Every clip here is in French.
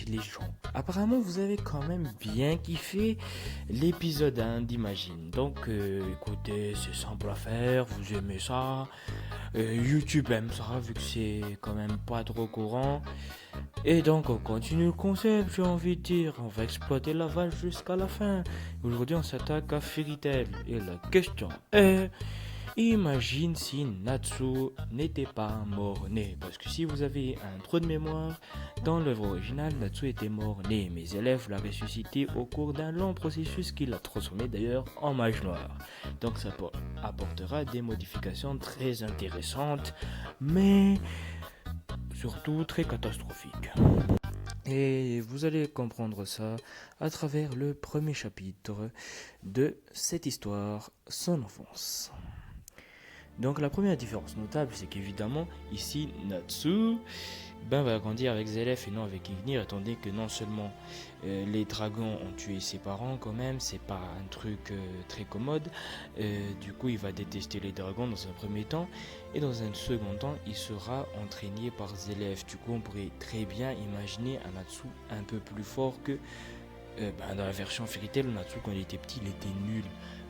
les gens. Apparemment, vous avez quand même bien kiffé l'épisode 1 d'Imagine. Donc, écoutez, c'est simple à faire, vous aimez ça. YouTube aime ça, vu que c'est quand même pas trop courant. Et donc, on continue le concept, j'ai envie de dire. On va exploiter la vache jusqu'à la fin. Aujourd'hui, on s'attaque à Fairy Tail. Et la question est... Imagine si Natsu n'était pas mort-né. Parce que si vous avez un trou de mémoire, dans l'œuvre originale, Natsu était mort-né. Mes élèves l'ont ressuscité au cours d'un long processus qui l'a transformé d'ailleurs en mage noir. Donc ça apportera des modifications très intéressantes, mais surtout très catastrophiques. Et vous allez comprendre ça à travers le premier chapitre de cette histoire, son enfance. Donc la première différence notable, c'est qu'évidemment, ici, Natsu va grandir avec Zelef et non avec Ignir, étant donné que non seulement les dragons ont tué ses parents quand même, c'est pas un truc très commode, du coup il va détester les dragons dans un premier temps, et dans un second temps, il sera entraîné par Zelef. Du coup, on pourrait très bien imaginer un Natsu un peu plus fort que dans la version Fairy Tail, Natsu quand il était petit, il était nul.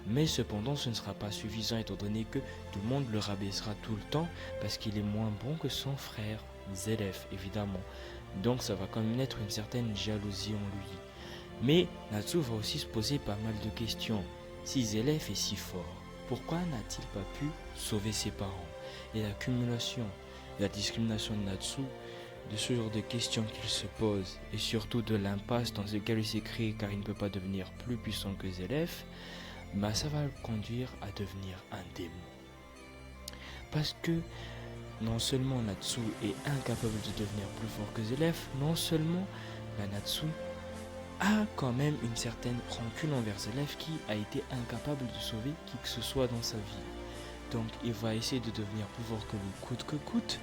Mais cependant, ce ne sera pas suffisant étant donné que tout le monde le rabaissera tout le temps parce qu'il est moins bon que son frère, Zelef, évidemment. Donc ça va quand même naître une certaine jalousie en lui. Mais Natsu va aussi se poser pas mal de questions. Si Zelef est si fort, pourquoi n'a-t-il pas pu sauver ses parents? Et l'accumulation, la discrimination de Natsu, de ce genre de questions qu'il se pose, et surtout de l'impasse dans laquelle il s'est créé car il ne peut pas devenir plus puissant que Zelef, ça va le conduire à devenir un démon. Parce que non seulement Natsu est incapable de devenir plus fort que Zelef, non seulement Natsu a quand même une certaine rancune envers Zelef qui a été incapable de sauver qui que ce soit dans sa vie. Donc il va essayer de devenir plus fort que lui coûte que coûte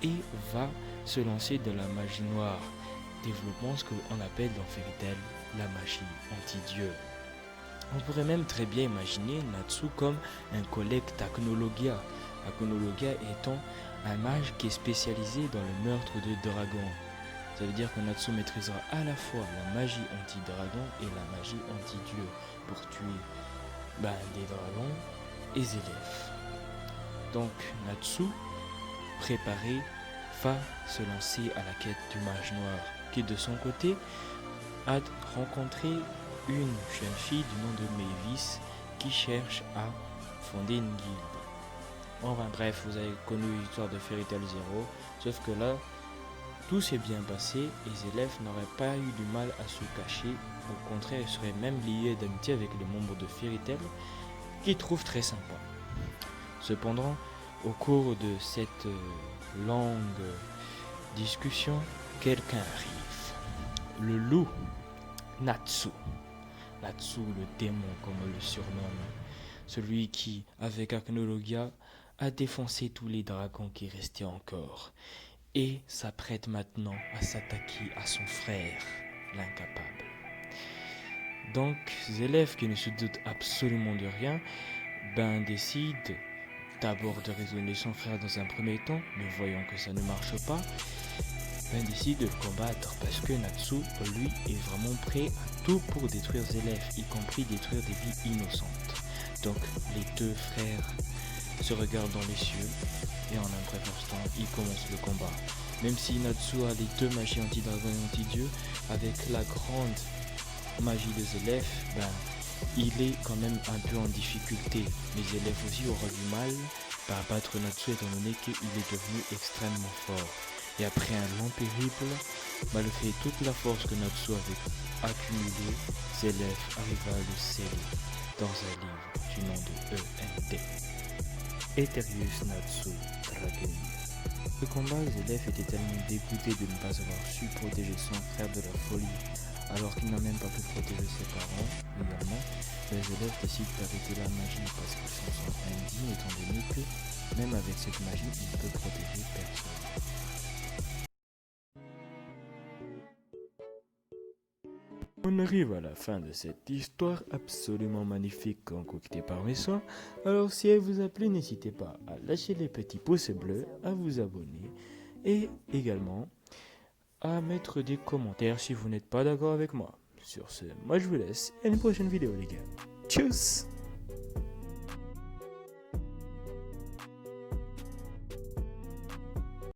et va se lancer dans la magie noire, développant ce qu'on appelle dans Fairy Tail la magie anti-dieu. On pourrait même très bien imaginer Natsu comme un collègue d'Acnologia. Acnologia étant un mage qui est spécialisé dans le meurtre de dragons. Ça veut dire que Natsu maîtrisera à la fois la magie anti-dragon et la magie anti-dieu pour tuer des dragons et Zelef. Donc Natsu, préparé, va se lancer à la quête du mage noir, qui de son côté a rencontré une jeune fille du nom de Mavis qui cherche à fonder une guilde. Enfin bref, vous avez connu l'histoire de Fairy Tail Zero, sauf que là, tout s'est bien passé et Zelef n'aurait pas eu du mal à se cacher. Au contraire, il serait même lié d'amitié avec les membres de Fairy Tail, qu'il trouve très sympa. Cependant, au cours de cette longue discussion, quelqu'un arrive. Le loup, Natsu. Natsu, le démon, comme on le surnomme. Celui qui, avec Acnologia, a défoncé tous les dragons qui restaient encore. Et s'apprête maintenant à s'attaquer à son frère, l'incapable. Donc, Zelef, qui ne se doute absolument de rien, décide d'abord de raisonner son frère dans un premier temps, mais voyant que ça ne marche pas, décide de le combattre parce que Natsu, lui, est vraiment prêt à tout pour détruire Zelef, y compris détruire des vies innocentes. Donc, les deux frères se regardent dans les cieux et en un bref instant, ils commencent le combat. Même si Natsu a les deux magies anti-dragon et anti-dieu, avec la grande magie de Zelef, il est quand même un peu en difficulté. Mais Zelef aussi aura du mal à battre Natsu étant donné qu'il est devenu extrêmement fort. Et après un long périple, malgré toute la force que Natsu avait accumulée, Zelef arriva à le sceller dans un livre du nom de END. Eterius Natsu Dragon. Le combat, Zelef était tellement dégoûté de ne pas avoir su protéger son frère de la folie, alors qu'il n'a même pas pu protéger ses parents également. Les élèves décident d'arrêter la magie parce qu'ils s'en sentent indignes étant donné que même avec cette magie, il ne peut protéger personne. On arrive à la fin de cette histoire absolument magnifique concoctée par mes soins. Alors si elle vous a plu, n'hésitez pas à lâcher les petits pouces bleus, à vous abonner et également à mettre des commentaires si vous n'êtes pas d'accord avec moi. Sur ce, moi je vous laisse et à une prochaine vidéo les gars. Tchuss!